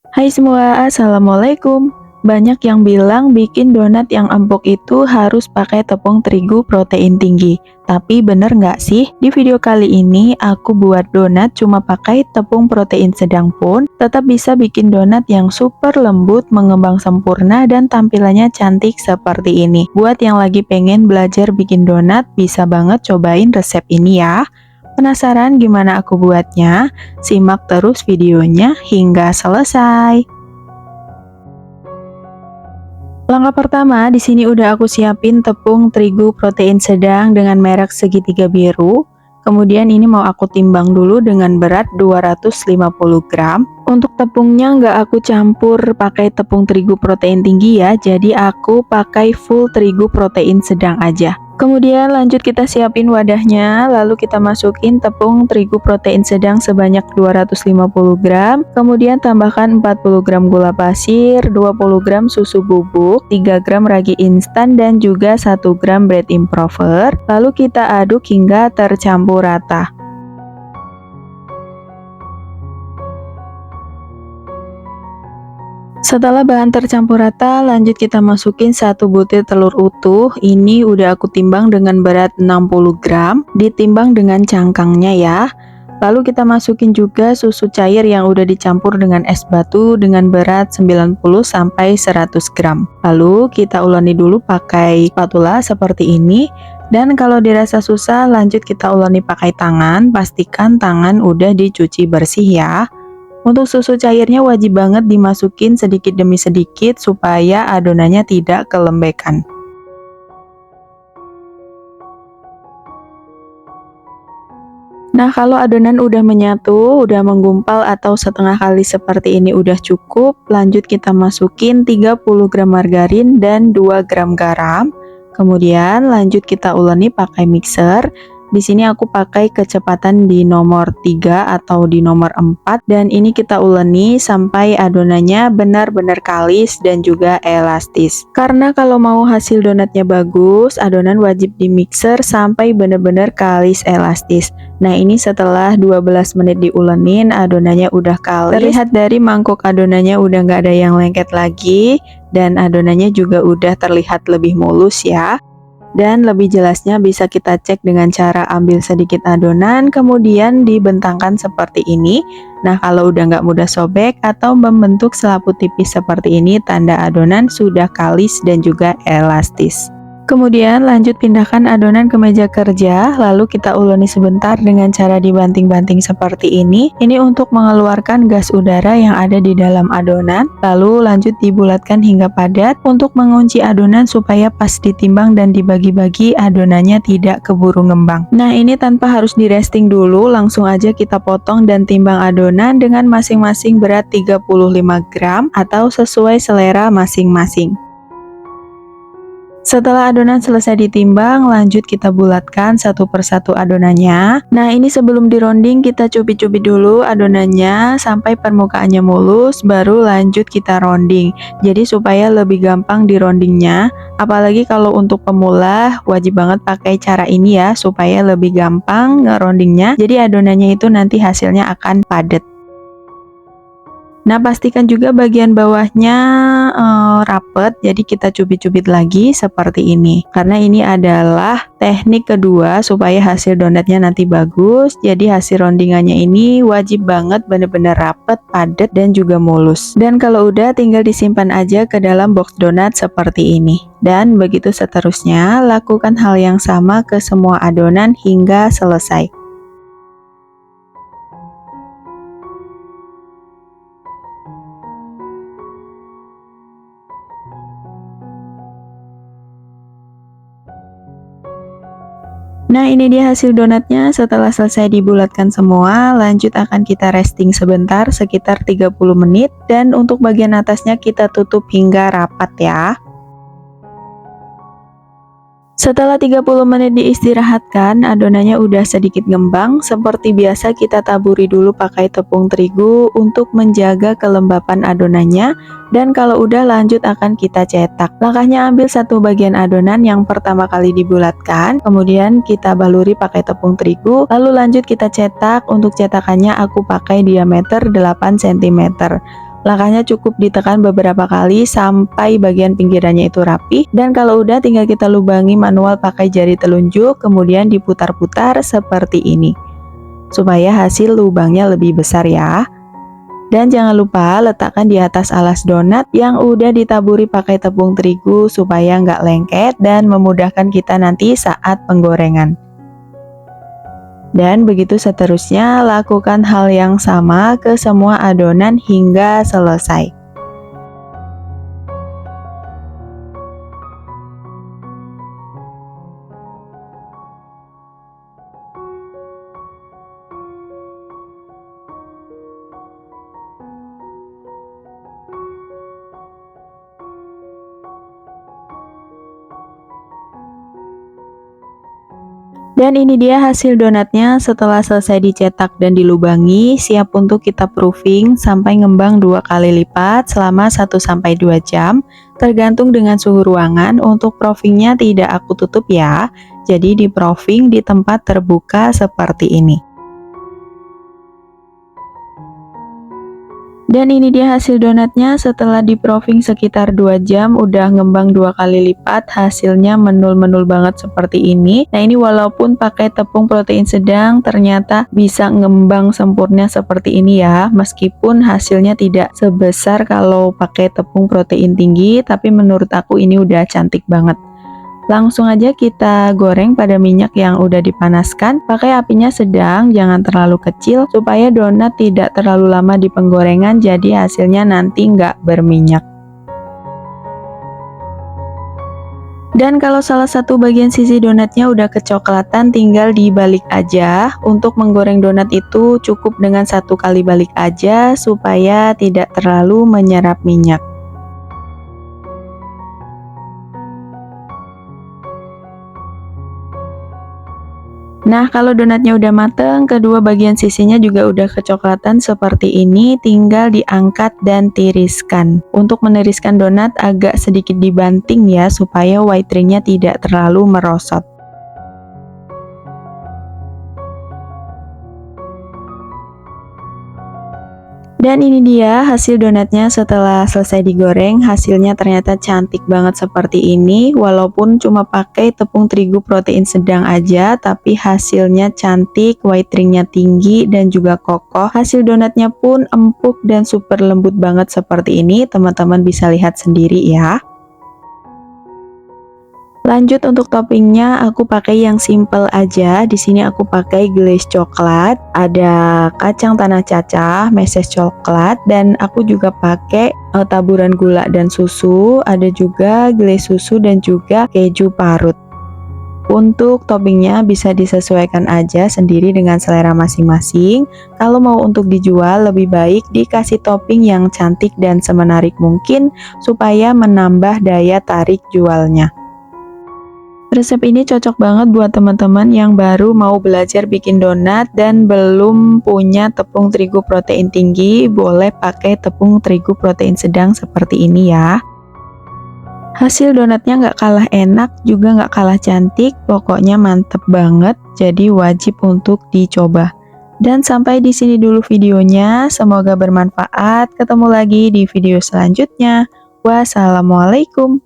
Hai semua, Assalamualaikum. Banyak yang bilang bikin donat yang empuk itu harus pakai tepung terigu protein tinggi. Tapi bener nggak sih? Di video kali ini aku buat donat cuma pakai tepung protein sedang pun tetap bisa bikin donat yang super lembut, mengembang sempurna, dan tampilannya cantik seperti ini. Buat yang lagi pengen belajar bikin donat, bisa banget cobain resep ini ya. Penasaran gimana aku buatnya? Simak terus videonya hingga selesai. Langkah pertama, di sini udah aku siapin tepung terigu protein sedang dengan merek segitiga biru. Kemudian ini mau aku timbang dulu dengan berat 250 gram. Untuk tepungnya nggak aku campur pakai tepung terigu protein tinggi ya, jadi aku pakai full terigu protein sedang aja. Kemudian lanjut kita siapin wadahnya, lalu kita masukin tepung terigu protein sedang sebanyak 250 gram, kemudian tambahkan 40 gram gula pasir, 20 gram susu bubuk, 3 gram ragi instan, dan juga 1 gram bread improver. Lalu kita aduk hingga tercampur rata. Setelah bahan tercampur rata, lanjut kita masukin 1 butir telur utuh. Ini udah aku timbang dengan berat 60 gram, ditimbang dengan cangkangnya ya. Lalu kita masukin juga susu cair yang udah dicampur dengan es batu dengan berat 90-100 gram. Lalu kita uleni dulu pakai spatula seperti ini. Dan kalau dirasa susah, lanjut kita uleni pakai tangan. Pastikan tangan udah dicuci bersih ya. Untuk susu cairnya wajib banget dimasukin sedikit demi sedikit supaya adonannya tidak kelembekan. Nah, kalau adonan udah menyatu, udah menggumpal atau setengah kali seperti ini udah cukup, lanjut kita masukin 30 gram margarin dan 2 gram garam. Kemudian lanjut kita uleni pakai mixer. Di sini aku pakai kecepatan di nomor 3 atau di nomor 4, dan ini kita uleni sampai adonannya benar-benar kalis dan juga elastis. Karena kalau mau hasil donatnya bagus, adonan wajib di mixer sampai benar-benar kalis elastis. Nah, ini setelah 12 menit diulenin, adonannya udah kalis. Terlihat dari mangkuk adonannya udah nggak ada yang lengket lagi, dan adonannya juga udah terlihat lebih mulus ya. Dan lebih jelasnya bisa kita cek dengan cara ambil sedikit adonan kemudian dibentangkan seperti ini. Nah, kalau udah nggak mudah sobek atau membentuk selaput tipis seperti ini, tanda adonan sudah kalis dan juga elastis. Kemudian lanjut pindahkan adonan ke meja kerja, lalu kita uleni sebentar dengan cara dibanting-banting seperti ini. Ini untuk mengeluarkan gas udara yang ada di dalam adonan. Lalu lanjut dibulatkan hingga padat untuk mengunci adonan supaya pas ditimbang dan dibagi-bagi adonannya tidak keburu ngembang. Nah, ini tanpa harus di resting dulu, langsung aja kita potong dan timbang adonan dengan masing-masing berat 35 gram atau sesuai selera masing-masing. Setelah adonan selesai ditimbang, lanjut kita bulatkan satu persatu adonannya. Nah, ini sebelum dironding kita cubit-cubit dulu adonannya sampai permukaannya mulus, baru lanjut kita ronding. Jadi supaya lebih gampang dirondingnya. Apalagi kalau untuk pemula, wajib banget pakai cara ini ya, supaya lebih gampang ngerondingnya. Jadi adonannya itu nanti hasilnya akan padat. Nah, pastikan juga bagian bawahnya rapet, jadi kita cubit-cubit lagi seperti ini. Karena ini adalah teknik kedua supaya hasil donatnya nanti bagus. Jadi hasil rondingannya ini wajib banget bener-bener rapet, padat, dan juga mulus. Dan kalau udah tinggal disimpan aja ke dalam box donat seperti ini. Dan begitu seterusnya, lakukan hal yang sama ke semua adonan hingga selesai. Nah, ini dia hasil donatnya. Setelah selesai dibulatkan semua, lanjut akan kita resting sebentar sekitar 30 menit, dan untuk bagian atasnya kita tutup hingga rapat ya. Setelah 30 menit diistirahatkan, adonannya udah sedikit ngembang. Seperti biasa kita taburi dulu pakai tepung terigu untuk menjaga kelembapan adonannya. Dan kalau udah lanjut akan kita cetak. Langkahnya ambil satu bagian adonan yang pertama kali dibulatkan, kemudian kita baluri pakai tepung terigu, lalu lanjut kita cetak. Untuk cetakannya aku pakai diameter 8 cm. Langkahnya cukup ditekan beberapa kali sampai bagian pinggirannya itu rapi, dan kalau udah tinggal kita lubangi manual pakai jari telunjuk, kemudian diputar-putar seperti ini supaya hasil lubangnya lebih besar ya. Dan jangan lupa letakkan di atas alas donat yang udah ditaburi pakai tepung terigu supaya nggak lengket dan memudahkan kita nanti saat penggorengan. Dan begitu seterusnya, lakukan hal yang sama ke semua adonan hingga selesai. Dan ini dia hasil donatnya setelah selesai dicetak dan dilubangi, siap untuk kita proofing sampai ngembang 2 kali lipat selama 1-2 jam, tergantung dengan suhu ruangan. Untuk proofingnya tidak aku tutup ya, jadi di proofing di tempat terbuka seperti ini. Dan ini dia hasil donatnya setelah di proofing sekitar 2 jam, udah ngembang 2 kali lipat, hasilnya menul-menul banget seperti ini. Nah ini walaupun pakai tepung protein sedang ternyata bisa ngembang sempurna seperti ini ya, meskipun hasilnya tidak sebesar kalau pakai tepung protein tinggi, tapi menurut aku ini udah cantik banget. Langsung aja kita goreng pada minyak yang udah dipanaskan, pakai apinya sedang, jangan terlalu kecil supaya donat tidak terlalu lama di penggorengan, jadi hasilnya nanti nggak berminyak. Dan kalau salah satu bagian sisi donatnya udah kecoklatan, tinggal dibalik aja. Untuk menggoreng donat itu cukup dengan 1 kali balik aja supaya tidak terlalu menyerap minyak. Nah, kalau donatnya udah mateng, kedua bagian sisinya juga udah kecoklatan seperti ini, tinggal diangkat dan tiriskan. Untuk meniriskan donat agak sedikit dibanting ya, supaya white ringnya tidak terlalu merosot. Dan ini dia hasil donatnya setelah selesai digoreng. Hasilnya ternyata cantik banget seperti ini, walaupun cuma pakai tepung terigu protein sedang aja, tapi hasilnya cantik, white ringnya tinggi dan juga kokoh. Hasil donatnya pun empuk dan super lembut banget seperti ini, teman-teman bisa lihat sendiri ya. Lanjut untuk toppingnya, aku pakai yang simple aja. Di sini aku pakai glaze coklat, ada kacang tanah cacah, meses coklat, dan aku juga pakai taburan gula dan susu. Ada juga glaze susu dan juga keju parut. Untuk toppingnya bisa disesuaikan aja sendiri dengan selera masing-masing. Kalau mau untuk dijual, lebih baik dikasih topping yang cantik dan semenarik mungkin supaya menambah daya tarik jualnya. Resep ini cocok banget buat teman-teman yang baru mau belajar bikin donat dan belum punya tepung terigu protein tinggi, boleh pakai tepung terigu protein sedang seperti ini ya. Hasil donatnya nggak kalah enak, juga nggak kalah cantik, pokoknya mantep banget, jadi wajib untuk dicoba. Dan sampai di sini dulu videonya, semoga bermanfaat, ketemu lagi di video selanjutnya. Wassalamualaikum.